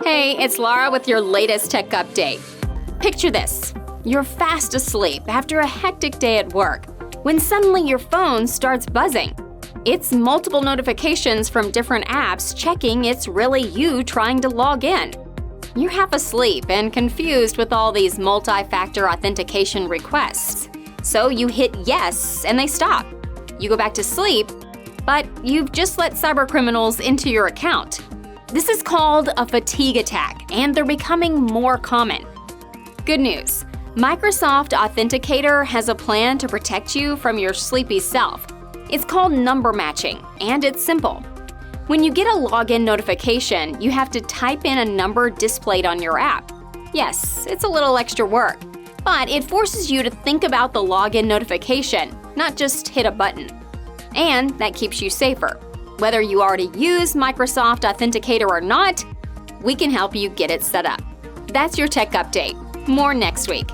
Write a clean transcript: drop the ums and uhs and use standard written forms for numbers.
Hey, it's Laura with your latest tech update. Picture this. You're fast asleep after a hectic day at work when suddenly your phone starts buzzing. It's multiple notifications from different apps checking it's really you trying to log in. You're half asleep and confused with all these multi-factor authentication requests. So you hit yes and they stop. You go back to sleep, but you've just let cybercriminals into your account. This is called a fatigue attack, and they're becoming more common. Good news. Microsoft Authenticator has a plan to protect you from your sleepy self. It's called number matching, and it's simple. When you get a login notification, you have to type in a number displayed on your app. Yes, it's a little extra work, but it forces you to think about the login notification, not just hit a button. And that keeps you safer. Whether you already use Microsoft Authenticator or not, we can help you get it set up. That's your tech update. More next week.